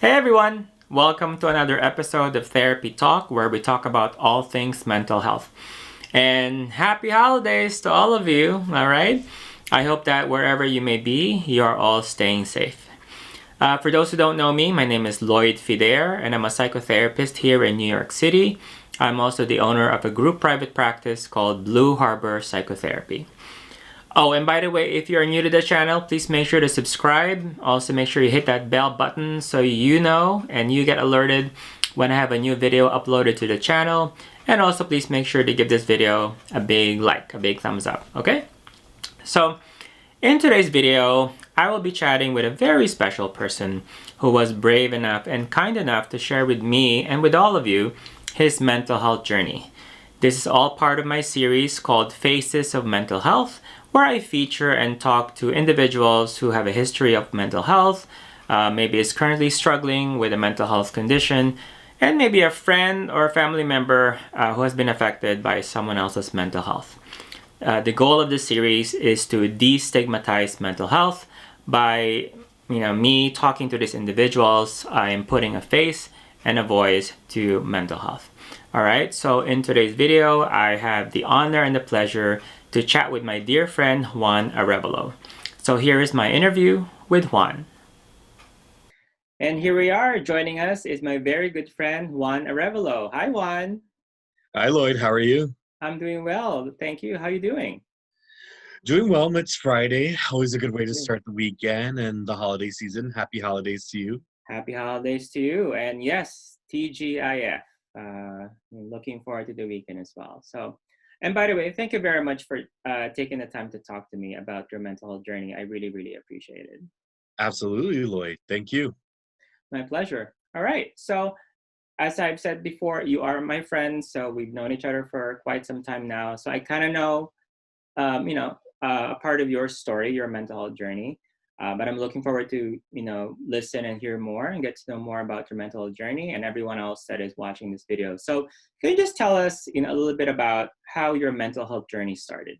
Hey everyone! Welcome to another episode of Therapy Talk where we talk about all things mental health. And happy holidays to all of you, alright? I hope that wherever you may be, you are all staying safe. For those who don't know me, my name is Lloyd Fider and I'm a psychotherapist here in New York City. I'm also the owner of a group private practice called Blue Harbor Psychotherapy. Oh, and by the way, if you're new to the channel, please make sure to subscribe. Also, make sure you hit that bell button so you know and you get alerted when I have a new video uploaded to the channel. And also, please make sure to give this video a big like, a big thumbs up, okay? So, in today's video, I will be chatting with a very special person who was brave enough and kind enough to share with me and with all of you his mental health journey. This is all part of my series called Faces of Mental Health, where I feature and talk to individuals who have a history of mental health, maybe is currently struggling with a mental health condition, and maybe a friend or a family member who has been affected by someone else's mental health. The goal of this series is to destigmatize mental health by me talking to these individuals. I am putting a face and a voice to mental health. All right, so in today's video, I have the honor and the pleasure to chat with my dear friend Juan Arevalo. So here is my interview with Juan. And here we are. Joining us is my very good friend Juan Arevalo. Hi, Juan. Hi, Lloyd. How are you? I'm doing well. Thank you. How are you doing? Doing well. It's Friday. Always a good way to start the weekend and the holiday season. Happy holidays to you. Happy holidays to you. And yes, TGIF. Looking forward to the weekend as well. So, and by the way, thank you very much for taking the time to talk to me about your mental health journey. I really, really appreciate it. Absolutely, Lloyd. Thank you. My pleasure. All right. So, as I've said before, you are my friend. So, we've known each other for quite some time now. So, I kind of know a part of your story, your mental health journey. But I'm looking forward to, listen and hear more and get to know more about your mental health journey and everyone else that is watching this video. So can you just tell us, a little bit about how your mental health journey started?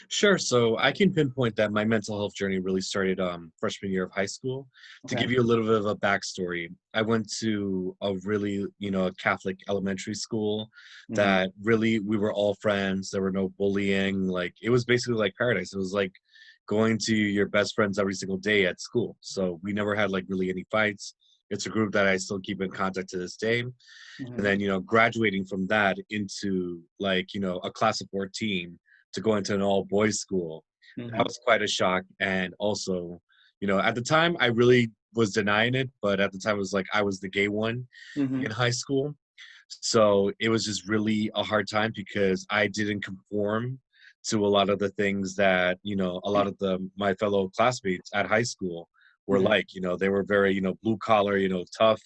Sure. So I can pinpoint that my mental health journey really started freshman year of high school. To Okay. give you a little bit of a backstory, I went to a really, a Catholic elementary school Mm-hmm. that really we were all friends. There were no bullying. Like it was basically like paradise. It was like going to your best friends every single day at school. So we never had like really any fights. It's a group that I still keep in contact to this day. And Mm-hmm. then, graduating from that into like, a class of 14 to go into an all boys school, that Mm-hmm. was quite a shock. And also, at the time I really was denying it, but at the time it was like I was the gay one Mm-hmm. in high school. So it was just really a hard time because I didn't conform to a lot of the things that, a lot of my fellow classmates at high school were Mm-hmm. like, they were very, blue collar, tough,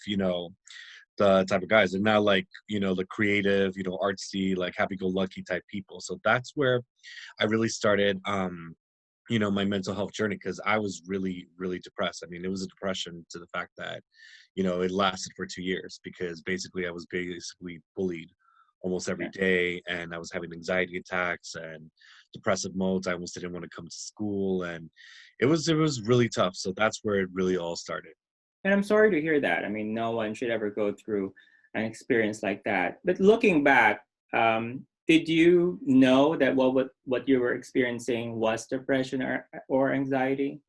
the type of guys. They're not like, the creative, artsy, like happy go lucky type people. So that's where I really started my mental health journey because I was really, really depressed. I mean, it was a depression to the fact that, it lasted for 2 years because basically I was basically bullied almost every Yeah. day and I was having anxiety attacks and depressive modes. I almost didn't want to come to school and it was really tough. So that's where it really all started. And I'm sorry to hear that. I mean, no one should ever go through an experience like that. But looking back, did you know that what you were experiencing was depression or anxiety?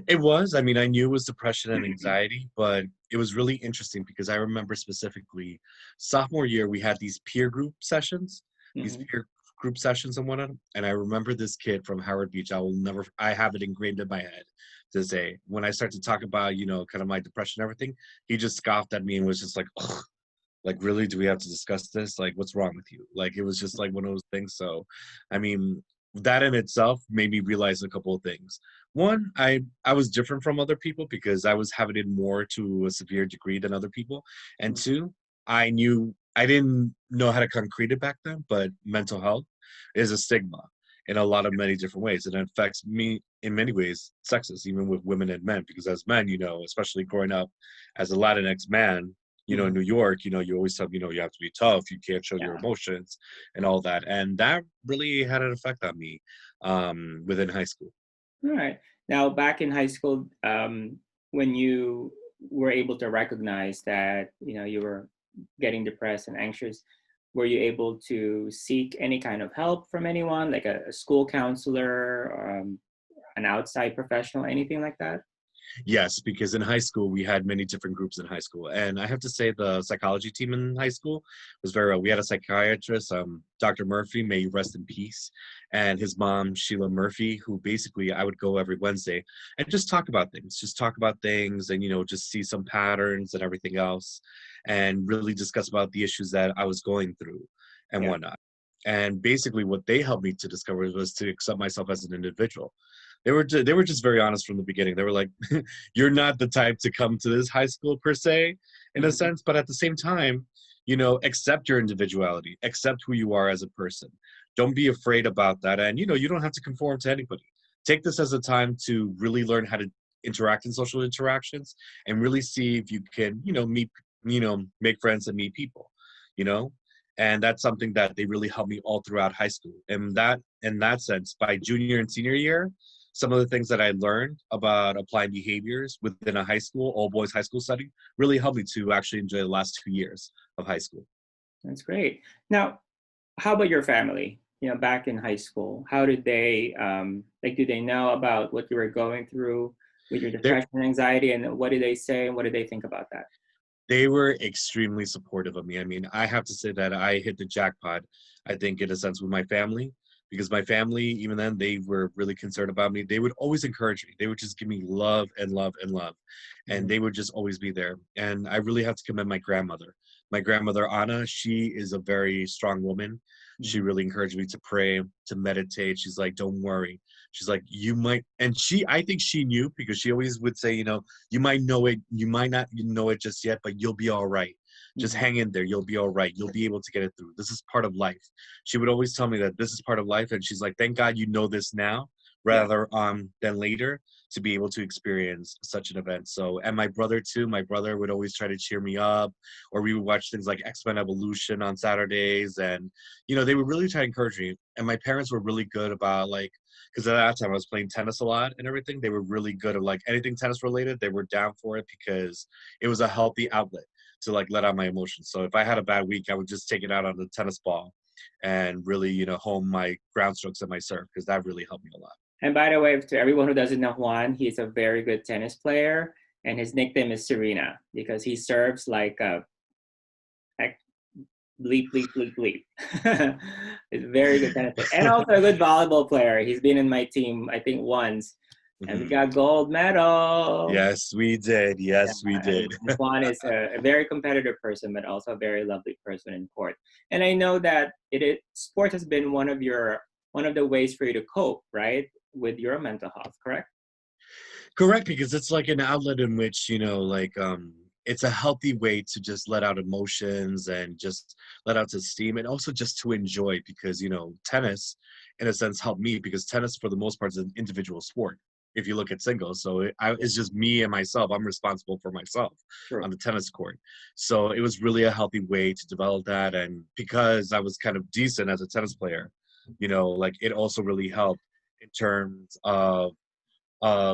It was. I mean, I knew it was depression and anxiety, but it was really interesting because I remember specifically sophomore year, we had these peer group sessions, these Mm-hmm. peer group sessions and whatnot. And I remember this kid from Howard Beach. I have it ingrained in my head to say, when I start to talk about, kind of my depression and everything, he just scoffed at me and was just like, "Ugh, like, really, do we have to discuss this? Like, what's wrong with you?" Like, it was just like one of those things. So, I mean, that in itself made me realize a couple of things. One, I was different from other people because I was having it more to a severe degree than other people. And two, I didn't know how to concrete it back then, but mental health is a stigma in a lot of many different ways. And it affects me in many ways, sexist, even with women and men, because as men, especially growing up as a Latinx man, in Mm-hmm. New York, you always have, you have to be tough, you can't show your Yeah. emotions and all that. And that really had an effect on me within high school. All right. Now, back in high school, when you were able to recognize that, you were getting depressed and anxious, were you able to seek any kind of help from anyone, like a school counselor, an outside professional, anything like that? Yes, because in high school we had many different groups in high school, and I have to say the psychology team in high school was very well. We had a psychiatrist, Dr. Murphy, may you rest in peace, and his mom Sheila Murphy, who basically I would go every Wednesday and just talk about things, and just see some patterns and everything else, and really discuss about the issues that I was going through and Yeah. whatnot. And basically, what they helped me to discover was to accept myself as an individual. They were just very honest from the beginning. They were like, "You're not the type to come to this high school per se, in a Mhm. sense, but at the same time, accept your individuality, accept who you are as a person. Don't be afraid about that, and you don't have to conform to anybody. Take this as a time to really learn how to interact in social interactions, and really see if you can, meet, make friends and meet people, you know." And that's something that they really helped me all throughout high school. And that, in that sense, by junior and senior year, some of the things that I learned about applying behaviors within a high school, all boys high school setting, really helped me to actually enjoy the last 2 years of high school. That's great. Now, how about your family? Back in high school, how did they like? Do they know about what you were going through with your They depression and anxiety, and what did they say, and what did they think about that? they were extremely supportive of me. I mean, I have to say that I hit the jackpot, I think, in a sense, with my family, because my family, even then, they were really concerned about me. They would always encourage me. They would just give me love and love and love. And Mhm. they would just always be there. And I really have to commend my grandmother. My grandmother, Anna, she is a very strong woman. She Mhm. really encouraged me to pray, to meditate. She's like, don't worry. She's like, you might, and I think she knew, because she always would say, you might know it, you might not know it just yet, but you'll be all right. Just Mhm. hang in there. You'll be all right. You'll be able to get it through. This is part of life. She would always tell me that this is part of life. And she's like, thank God you know this now Yeah. rather than later, to be able to experience such an event. So, and my brother too, my brother would always try to cheer me up, or we would watch things like X-Men Evolution on Saturdays. And, they would really try to encourage me. And my parents were really good about, like, because at that time I was playing tennis a lot and everything. They were really good at, like, anything tennis related. They were down for it because it was a healthy outlet to, like, let out my emotions. So if I had a bad week, I would just take it out on the tennis ball and really, hone my ground strokes and my serve, because that really helped me a lot. And by the way, to everyone who doesn't know Juan, he's a very good tennis player, and his nickname is Serena because he serves like bleep bleep bleep bleep. He's a very good tennis player, and also a good volleyball player. He's been in my team, I think, once, and we Mhm. got gold medal. Yes, we did. Yeah, Yes, we and did. Juan is a very competitive person, but also a very lovely person in court. And I know that sport has been one of the ways for you to cope, right, with your mental health. Correct? Correct, because it's like an outlet in which, like, it's a healthy way to just let out emotions and just let out to steam, and also just to enjoy, because, tennis, in a sense, helped me, because tennis, for the most part, is an individual sport. If you look at singles, so Yeah, it's just me and myself. I'm responsible for myself true. on the tennis court. So it was really a healthy way to develop that. And because I was kind of decent as a tennis player, like, it also really helped in terms of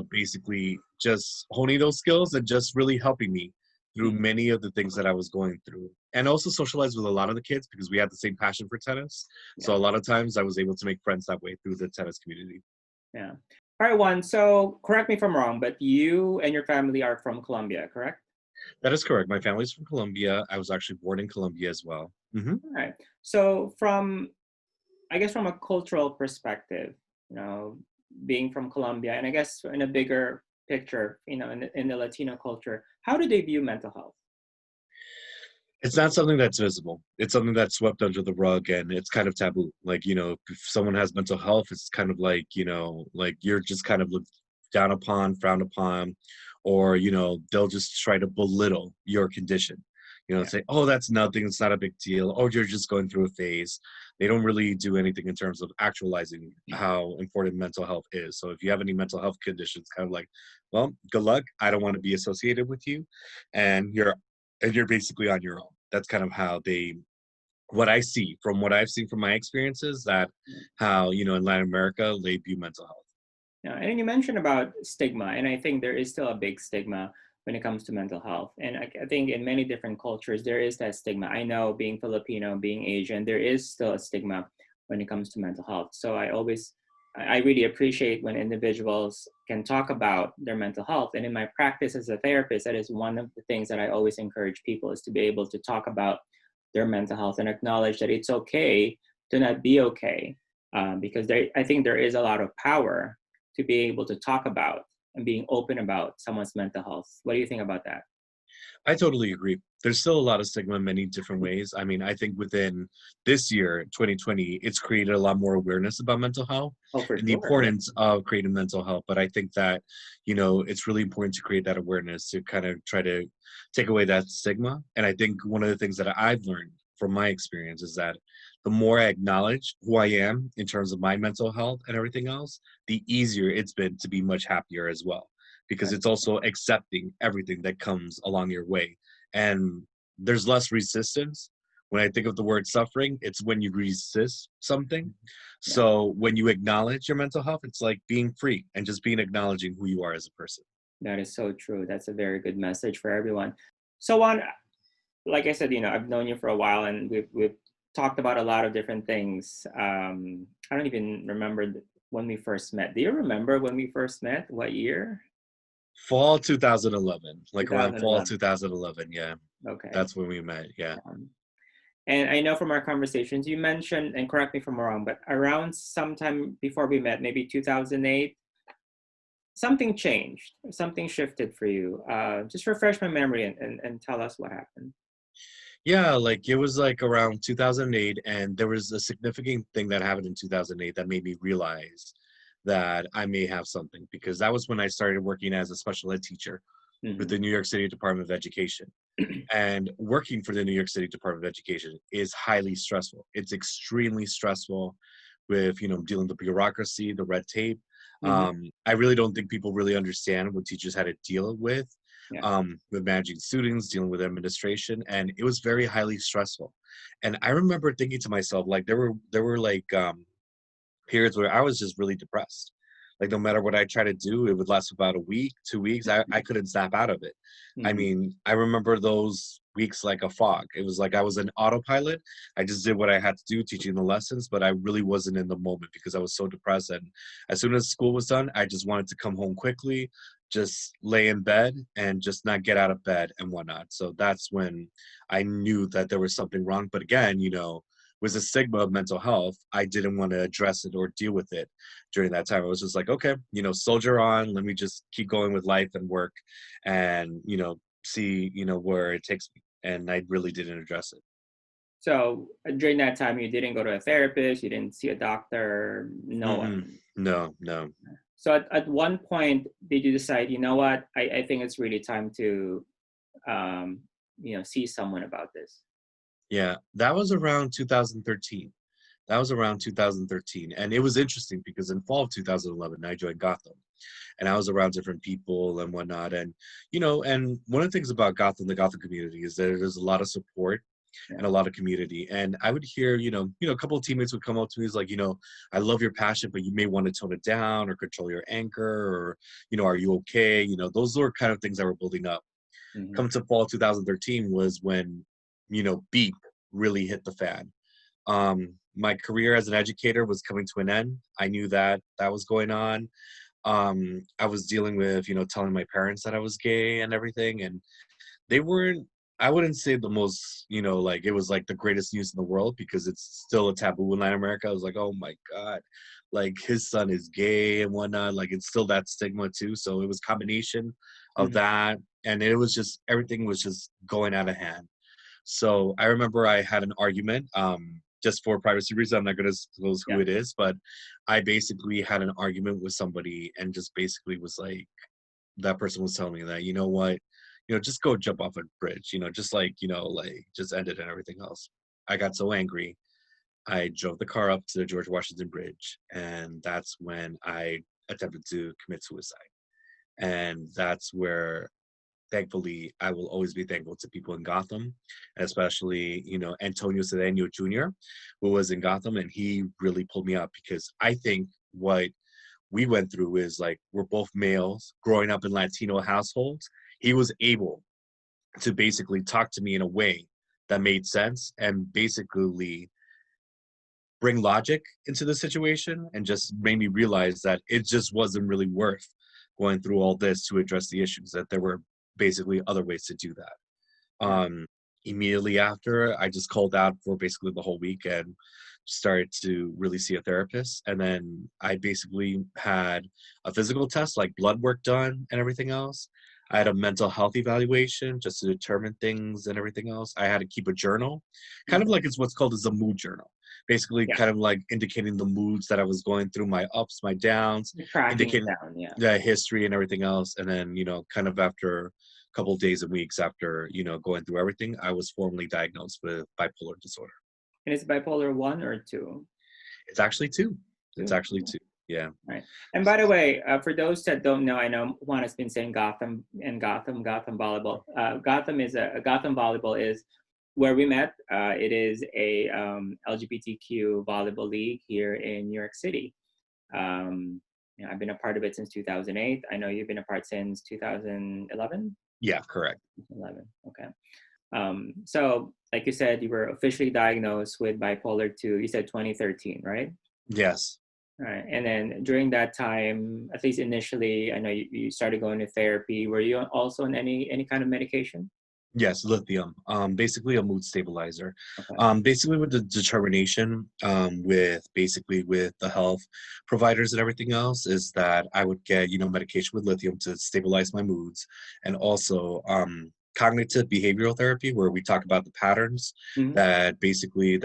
basically just honing those skills and just really helping me through Mhm. many of the things that I was going through. And also socialize with a lot of the kids, because we had the same passion for tennis. So Yeah, a lot of times I was able to make friends that way through the tennis community. yeah. All right, Juan. So correct me if I'm wrong, but you and your family are from Colombia, correct? That is correct. My family's from Colombia. I was actually born in Colombia as well. All right. So I guess from a cultural perspective, you know, being from Colombia, and I guess in a bigger picture, in the Latino culture, how do they view mental health? It's not something that's visible. It's something that's swept under the rug, and it's kind of taboo. Like, if someone has mental health, it's kind of like, like, you're just kind of looked down upon, frowned upon, or, they'll just try to belittle your condition. Yeah, Say, oh, that's nothing, it's not a big deal. Oh, you're just going through a phase. They don't really do anything in terms of actualizing how important mental health is. So if you have any mental health conditions, kind of like, well, good luck. I don't want to be associated with you. And you're basically on your own. That's kind of how what I see from what I've seen from my experiences, that yeah. how, in Latin America, they view mental health. Yeah, and you mentioned about stigma, and I think there is still a big stigma when it comes to mental health. And I think in many different cultures, there is that stigma. I know being Filipino, being Asian, there is still a stigma when it comes to mental health. So I really appreciate when individuals can talk about their mental health. And in my practice as a therapist, that is one of the things that I always encourage people is to be able to talk about their mental health and acknowledge that it's okay to not be okay. Because I think there is a lot of power to be able to talk about and being open about someone's mental health. What do you think about that? I totally agree. There's still a lot of stigma in many different ways. I mean, I think within this year, 2020, it's created a lot more awareness about mental health Oh, for and the sure. Yeah. importance of creating mental health. But I think that, it's really important to create that awareness to kind of try to take away that stigma. And I think one of the things that I've learned from my experience is that the more I acknowledge who I am in terms of my mental health and everything else, the easier it's been to be much happier as well because it's also accepting everything that comes along your way. And there's less resistance. When I think of the word suffering, it's when you resist something. Yeah, So when you acknowledge your mental health, it's like being free and just being acknowledging who you are as a person. that is so true. That's a very good message for everyone. So, Juan, like I said, I've known you for a while, and we've talked about a lot of different things. I don't even remember when we first met. Do you remember when we first met? What year? Fall 2011, like around fall 2011. 2011. Yeah, Okay. that's when we met. Yeah. Um, and I know from our conversations, you mentioned, and correct me if I'm wrong, but around sometime before we met, maybe 2008, something changed, something shifted for you. Just refresh my memory and tell us what happened. Yeah, like it was like around 2008, and there was a significant thing that happened in 2008 that made me realize that I may have something because that was when I started working as a special ed teacher with Hmm. the New York City Department of Education. And working for the New York City Department of Education is highly stressful. It's extremely stressful with, dealing with the bureaucracy, the red tape. Hmm. I really don't think people really understand what teachers had to deal Yeah. with managing students, dealing with administration, and it was very highly stressful. And I remember thinking to myself, like there were like periods where I was just really depressed. Like no matter what I tried to do, it would last about a week, 2 weeks. I couldn't snap out of it. I Hmm. mean, I remember those weeks like a fog. It was like I was an autopilot. I just did what I had to do, teaching the lessons, but I really wasn't in the moment because I was so depressed. And as soon as school was done, I just wanted to come home quickly, just lay in bed and just not get out of bed and whatnot. So that's when I knew that there was something wrong. But again, was a stigma of mental health, I didn't want to address it or deal with it during that time. I was just like, okay, soldier on. Let me just keep going with life and work and, see, where it takes me. And I really didn't address it. So during that time, you didn't go to a therapist, you didn't see a doctor, no Mm-mm. one. No, no. So at one point, did you decide, you know what, I think it's really time to, um, see someone about this? Yeah, that was around 2013. That was around 2013. And it was interesting because in fall of 2011, I joined Gotham and I was around different people and whatnot. And, and one of the things about Gotham, the Gotham community, is that there's a lot of support Yeah. and a lot of community. And I would hear, a couple of teammates would come up to me, is like, I love your passion, but you may want to tone it down or control your anger or, are you okay? Those were kind of things that were building up. Hmm. Come to fall 2013 was when, Beep really hit the fan. My career as an educator was coming to an end. I knew that that was going on. I was dealing with, telling my parents that I was gay and everything, and they weren't, I wouldn't say the most, like it was like the greatest news in the world because it's still a taboo in Latin America. I was like, oh my God, like his son is gay and whatnot. Like it's still that stigma too. So it was combination of Hmm. that. And it was just, everything was just going out of hand. So I remember I had an argument, just for privacy reasons. I'm not going to disclose who Yeah. it is, but I basically had an argument with somebody and just basically was like, that person was telling me that, you know what, just go jump off a bridge, just like, like just end it and everything else. I got so angry. I drove the car up to the George Washington Bridge, and that's when I attempted to commit suicide. And that's where, thankfully, I will always be thankful to people in Gotham, especially, Antonio Cedeno Jr., who was in Gotham, and he really pulled me up because I think what we went through is like we're both males growing up in Latino households. he was able to basically talk to me in a way that made sense and basically bring logic into the situation and just made me realize that it just wasn't really worth going through all this to address the issues, that there were basically other ways to do that. Yeah. Immediately after, I just called out for basically the whole week and started to really see a therapist. And then I basically had a physical test, like blood work done and everything else. I had a mental health evaluation just to determine things and everything else. I had to keep a journal, kind of Mhm. like it's what's called as a mood journal. Basically, Yeah. kind of like indicating the moods that I was going through, my ups, my downs, You're tracking it indicating down. Yeah. the history and everything else. And then, kind of after a couple of days and weeks after, going through everything, I was formally diagnosed with bipolar disorder. And it's bipolar 1 or 2? It's actually two. It's 2. actually two. Yeah. Right. And by the way, for those that don't know, I know Juan has been saying Gotham and Gotham volleyball. Gotham volleyball is where we met. It is a LGBTQ volleyball league here in New York City. I've been a part of it since 2008. I know you've been a part since 2011. Yeah, correct. 11. Okay. So, like you said, you were officially diagnosed with bipolar 2. You said 2013, right? Yes. Right. And then during that time, at least initially, I know you started going to therapy. Were you also on any kind of medication? Yes, lithium. Basically a mood stabilizer. Okay. Basically with the determination, with the health providers and everything else, is that I would get, medication with lithium to stabilize my moods, and also cognitive behavioral therapy, where we talk about the patterns Hmm. that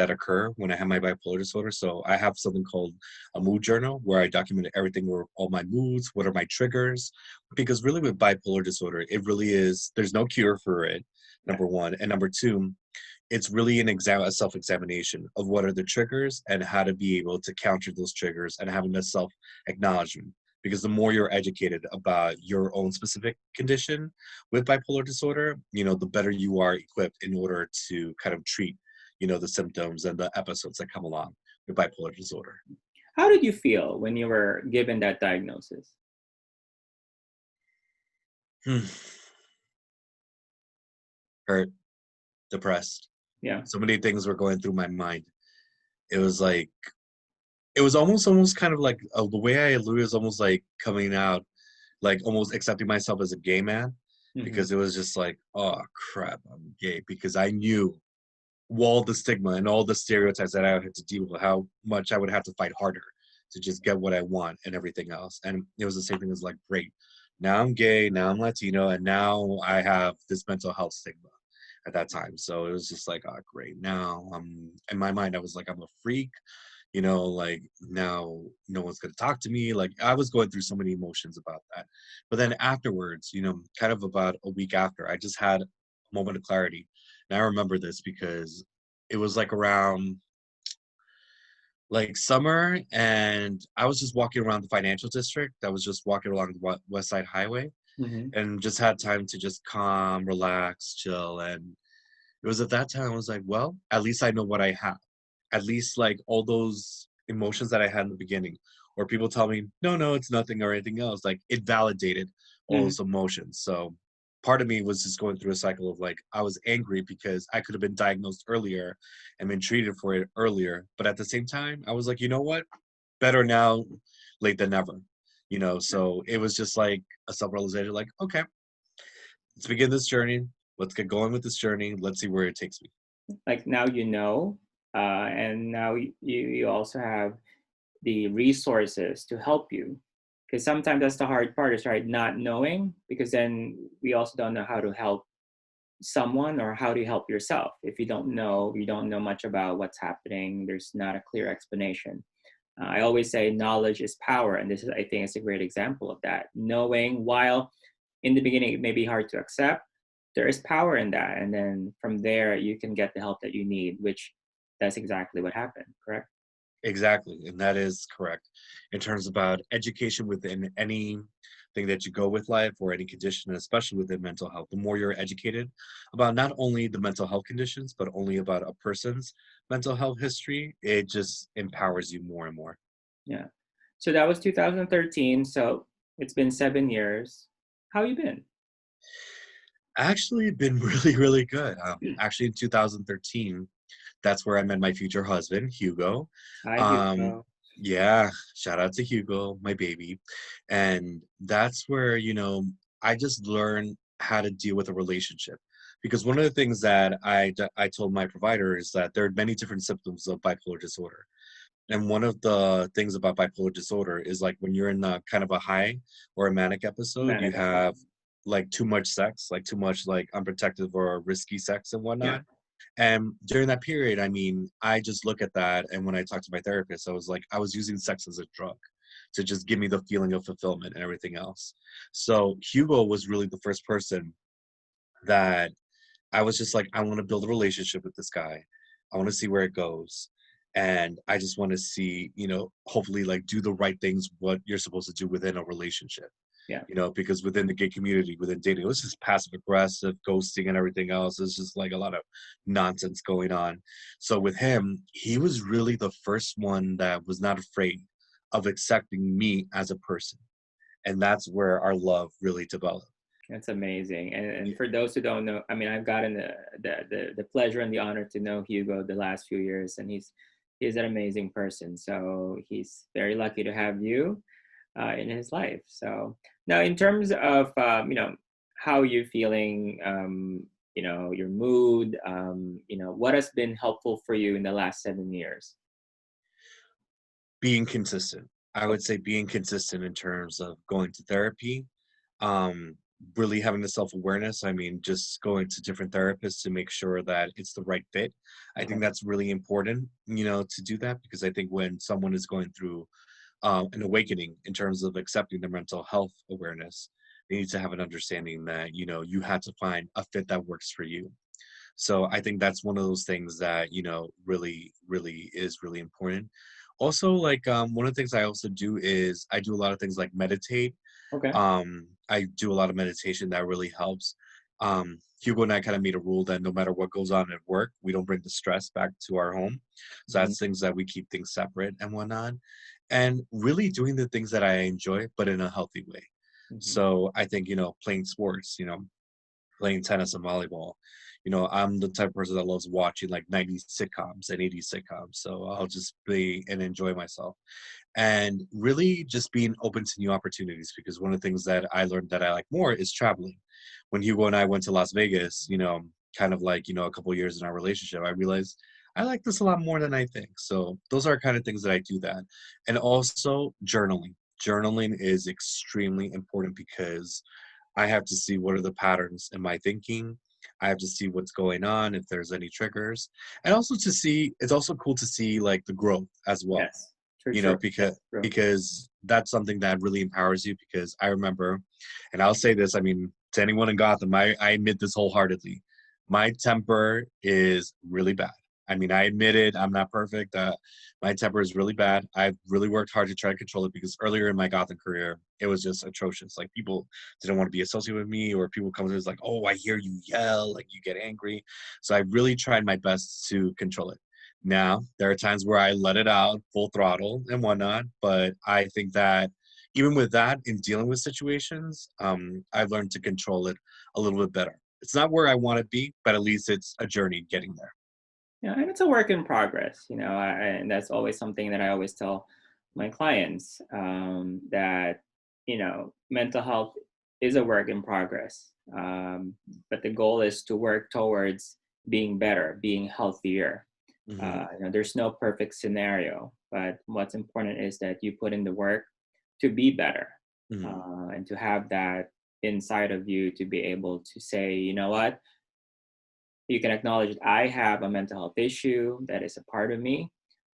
occur when I have my bipolar disorder. So I have something called a mood journal where I document everything, where all my moods, what are my triggers, because really with bipolar disorder, it really is, there's no cure for it, Yeah. number one. And number two, it's really a self-examination of what are the triggers and how to be able to counter those triggers and having a self-acknowledgement. Because the more you're educated about your own specific condition with bipolar disorder, the better you are equipped in order to kind of treat, the symptoms and the episodes that come along with bipolar disorder. How did you feel when you were given that diagnosis? Hmm. Hurt, depressed. Yeah. So many things were going through my mind. It was like, it was almost kind of like, the way I alluded is almost like coming out, like almost accepting myself as a gay man, Hmm. because it was just like, oh crap, I'm gay, because I knew all the stigma and all the stereotypes that I had to deal with, how much I would have to fight harder to just get what I want and everything else. And it was the same thing as like, great, now I'm gay, now I'm Latino, and now I have this mental health stigma at that time. So it was just like, oh great, now I'm, in my mind I was like, I'm a freak, like now no one's going to talk to me. Like I was going through so many emotions about that. But then afterwards, kind of about a week after, I just had a moment of clarity. And I remember this because it was like around like summer, and I was just walking around the financial district. I was just walking along the West Side Highway Hmm. and just had time to just calm, relax, chill. And it was at that time I was like, well, at least I know what I have. At least like all those emotions that I had in the beginning, or people tell me, no, no, it's nothing or anything else. Like it validated all Hmm. those emotions. So part of me was just going through a cycle of like, I was angry because I could have been diagnosed earlier and been treated for it earlier. But at the same time, I was like, you know what? Better now late than never. So it was just like a self-realization, like, okay, let's begin this journey. Let's get going with this journey. Let's see where it takes me. Like now you know, and now you also have the resources to help you. Because sometimes that's the hard part is right not knowing, because then we also don't know how to help someone or how to help yourself. If you don't know much about what's happening, there's not a clear explanation. I always say knowledge is power, and this is, I think, it's a great example of that. Knowing, while in the beginning it may be hard to accept, there is power in that, and then from there you can get the help that you need, which that's exactly what happened. Correct? Exactly, and that is correct. In terms about education within anything that you go with life or any condition, especially within mental health, the more you're educated about not only the mental health conditions, but only about a person's mental health history, it just empowers you more and more. Yeah. So that was 2013. So it's been 7 years. How you been? Actually, been really, really good. Actually, in 2013, that's where I met my future husband, Hugo. Hi, Um, Hugo. yeah, shout out to Hugo, my baby. And that's where, I just learned how to deal with a relationship. Because one of the things that I told my provider is that there are many different symptoms of bipolar disorder. And one of the things about bipolar disorder is like when you're in a kind of a high or a manic episode, you Manic episode. have like too much sex, like too much like unprotected or risky sex and Yeah. whatnot. And during that period, I mean, I just look at that. And when I talked to my therapist, I was like, I was using sex as a drug to just give me the feeling of fulfillment and everything else. So Hugo was really the first person that I was just like, I want to build a relationship with this guy. I want to see where it goes. And I just want to see, hopefully like do the right things, what you're supposed to do within a relationship. Yeah. Because within the gay community, within dating, it was just passive aggressive, ghosting and everything else. It's just like a lot of nonsense going on. So with him, he was really the first one that was not afraid of accepting me as a person. And that's where our love really developed. That's amazing. And Yeah. for those who don't know, I mean, I've gotten the pleasure and the honor to know Hugo the last few years, and he's an amazing person. So he's very lucky to have you in his life. So now, in terms of how you're feeling, your mood, what has been helpful for you in the last 7 years? Being consistent. I Oh, would say being consistent in terms of going to therapy, um, really having the self-awareness. I mean, just going to different therapists to make sure that it's the right fit. I okay. think that's really important, to do that because I think when someone is going through an awakening in terms of accepting their mental health awareness, they need to have an understanding that, you have to find a fit that works for you. So I think that's one of those things that, really, really is really important. Also, like one of the things I also do is I do a lot of things like meditate. Okay. I do a lot of meditation that really helps. Hugo and I kind of made a rule that no matter what goes on at work, we don't bring the stress back to our home. So Hmm. that's things that we keep things separate and whatnot. And really doing the things that I enjoy, but in a healthy way. Hmm. So I think, playing sports, playing tennis and volleyball. I'm the type of person that loves watching like 90s sitcoms and 80s sitcoms. So I'll just be and enjoy myself. And really just being open to new opportunities because one of the things that I learned that I like more is traveling. When Hugo and I went to Las Vegas, kind of like, a couple years in our relationship, I realized I like this a lot more than I think. So those are kind of things that I do that. And also journaling. Journaling is extremely important because I have to see what are the patterns in my thinking. I have to see what's going on, if there's any triggers. And also to see, it's also cool to see like the growth as well, Yes, for sure. because That's true. that's something that really empowers you because I remember, and I'll say this, I mean, to anyone in Gotham, I admit this wholeheartedly. My temper is really bad. I mean, I admit it. I'm not perfect. My temper is really bad. I've really worked hard to try to control it because earlier in my Gotham career, it was just atrocious. Like people didn't want to be associated with me, or people come to us like, "Oh, I hear you yell, like you get angry." So I really tried my best to control it. Now, there are times where I let it out full throttle and whatnot, but I think that even with that, in dealing with situations, I've learned to control it a little bit better. It's not where I want to be, but at least it's a journey getting there. Yeah, and it's a work in progress, and that's always something that I always tell my clients, that, mental health is a work in progress. But the goal is to work towards being better, being healthier. Hmm. There's no perfect scenario, but what's important is that you put in the work to be better, Hmm. and to have that inside of you to be able to say, you know what, you can acknowledge that I have a mental health issue that is a part of me,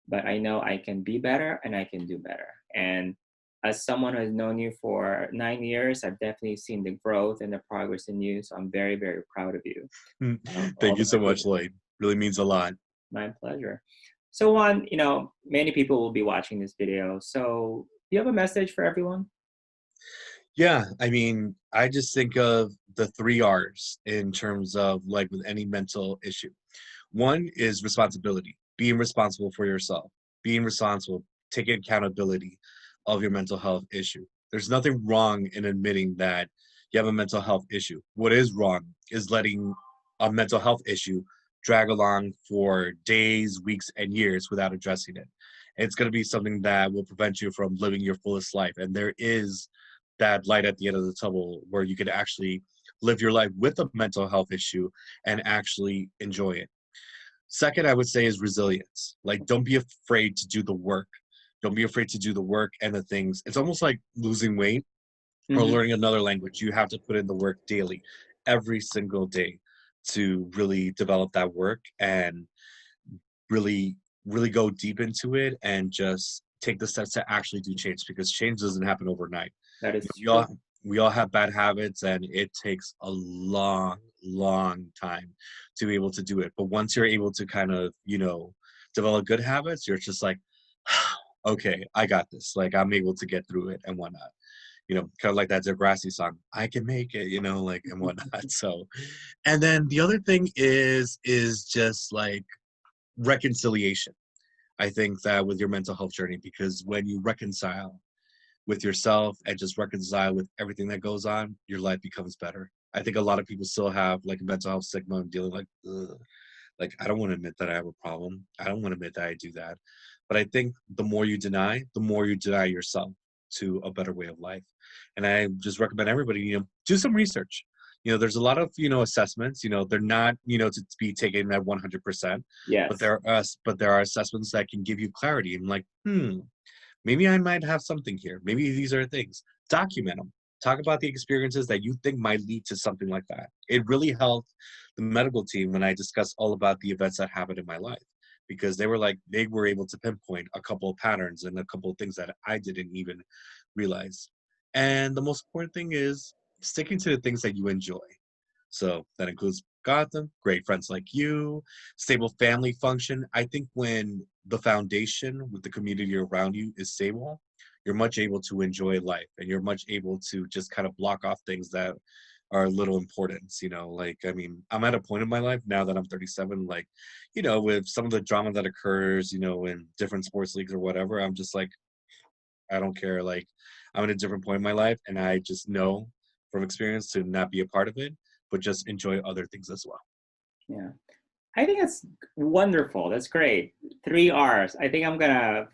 but I know I can be better and I can do better. And as someone who has known you for 9 years, I've definitely seen the growth and the progress in you. So I'm very, very proud of you, for all Thank the you so work you're much, doing. Lloyd. Really means a lot. My pleasure. So, Juan, many people will be watching this video. So, do you have a message for everyone? Yeah, I mean, I just think of the three R's in terms of like with any mental issue. One is responsibility, being responsible for yourself, being responsible, taking accountability of your mental health issue. There's nothing wrong in admitting that you have a mental health issue. What is wrong is letting a mental health issue drag along for days, weeks, and years without addressing it. It's going to be something that will prevent you from living your fullest life. And there is that light at the end of the tunnel where you can actually live your life with a mental health issue and actually enjoy it. Second, I would say is resilience. Like, don't be afraid to do the work. Don't be afraid to do the work and the things. It's almost like losing weight or Mm-hmm. learning another language. You have to put in the work daily, every single day, to really develop that work and really, really go deep into it and just take the steps to actually do change, because change doesn't happen overnight. That You is know, true. we all have bad habits, and it takes a long, long time to be able to do it. But once you're able to kind of, develop good habits, you're just like, okay, I got this. Like, I'm able to get through it and whatnot. Kind of like that Degrassi song, I can make it, like, and whatnot. So, and then the other thing is just like reconciliation. I think that with your mental health journey, because when you reconcile with yourself and just reconcile with everything that goes on, your life becomes better. I think a lot of people still have like a mental health stigma and dealing like, ugh, like, I don't want to admit that I have a problem. I don't want to admit that I do that. But I think the more you deny, the more you deny yourself to a better way of life. And I just recommend everybody, do some research. There's a lot of, assessments, they're not, to be taken at 100%, but Yes. there are assessments that can give you clarity and like, maybe I might have something here. Maybe these are things. Document them. Talk about the experiences that you think might lead to something like that. It really helped the medical team when I discussed all about the events that happened in my life, because they were able to pinpoint a couple of patterns and a couple of things that I didn't even realize. And the most important thing is sticking to the things that you enjoy. So that includes Gotham, great friends like you, stable family function. I think when the foundation with the community around you is stable, you're much able to enjoy life, and you're much able to just kind of block off things that are little importance. Like, I mean, I'm at a point in my life now that I'm 37, like, with some of the drama that occurs, in different sports leagues or whatever, I'm just like, I don't care. Like, I'm at a different point in my life, and I just know from experience to not be a part of it, but just enjoy other things as well. Yeah. I think that's wonderful. That's great. 3 R's. I think I'm gonna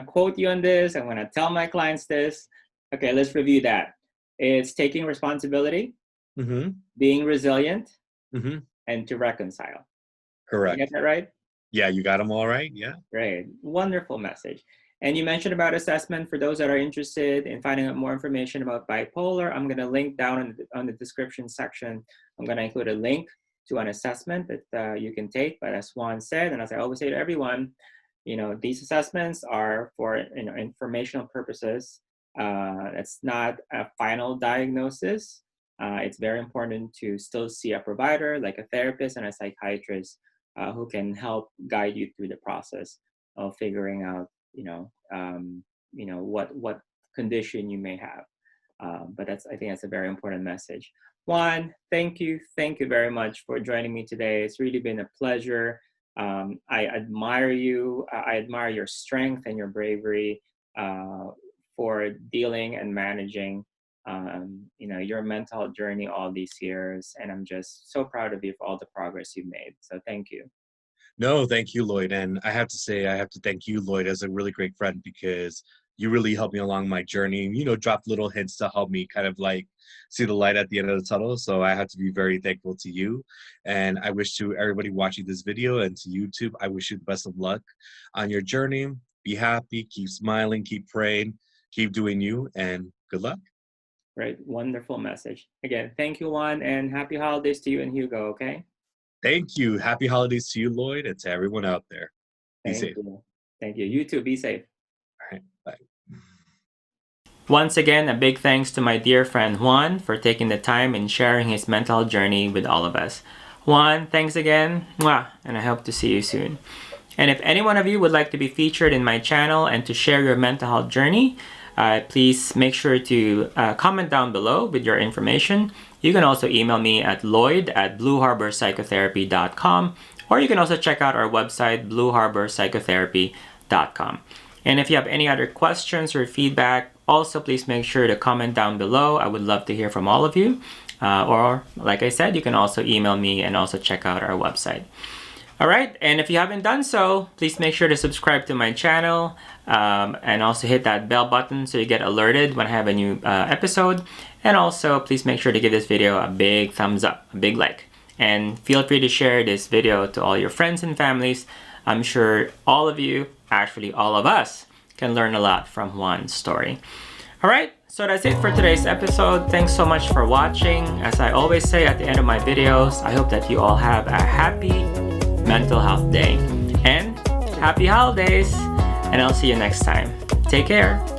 quote you on this. I'm gonna tell my clients this. Okay, let's review that. It's taking responsibility, Mm-hmm. being resilient, Mm-hmm. and to reconcile. Did I get Correct. that right? Yeah, you got them all right. Yeah. Great. Wonderful message. And you mentioned about assessment. For those that are interested in finding out more information about bipolar, I'm going to link down on the description section. I'm going to include a link to an assessment that you can take. But as Juan said, and as I always say to everyone, these assessments are for informational purposes. It's not a final diagnosis. It's very important to still see a provider like a therapist and a psychiatrist who can help guide you through the process of figuring out, what condition you may have. But I think that's a very important message. Juan, thank you very much for joining me today. It's really been a pleasure. I admire you. I admire your strength and your bravery for dealing and managing your mental health journey all these years. And I'm just so proud of you for all the progress you've made. So thank you. No, thank you, Lloyd. And I have to say, I have to thank you, Lloyd, as a really great friend, because you really helped me along my journey. Dropped little hints to help me kind of like see the light at the end of the tunnel. So I have to be very thankful to you. And I wish to everybody watching this video and to YouTube, I wish you the best of luck on your journey. Be happy, keep smiling, keep praying, keep doing you, and good luck. Right. Wonderful message. Again, thank you, Juan, and happy holidays to you and Hugo, okay? Thank you. Happy holidays to you, Lloyd, and to everyone out there. Be Thank safe. you. Thank you. You too. Be safe. All right. Bye. Once again, a big thanks to my dear friend Juan for taking the time and sharing his mental journey with all of us. Juan, thanks again. Mwah, and I hope to see you soon. And if any one of you would like to be featured in my channel and to share your mental health journey, please make sure to comment down below with your information. You can also email me at lloyd@blueharborpsychotherapy.com, or you can also check out our website, blueharborpsychotherapy.com. And if you have any other questions or feedback, also please make sure to comment down below. I would love to hear from all of you. Or like I said, you can also email me and also check out our website. All right, and if you haven't done so, please make sure to subscribe to my channel and also hit that bell button so you get alerted when I have a new episode. And also, please make sure to give this video a big thumbs up, a big like. And feel free to share this video to all your friends and families. I'm sure all of you, actually all of us, can learn a lot from Juan's story. All right, so that's it for today's episode. Thanks so much for watching. As I always say at the end of my videos, I hope that you all have a happy mental health day and happy holidays. And I'll see you next time. Take care.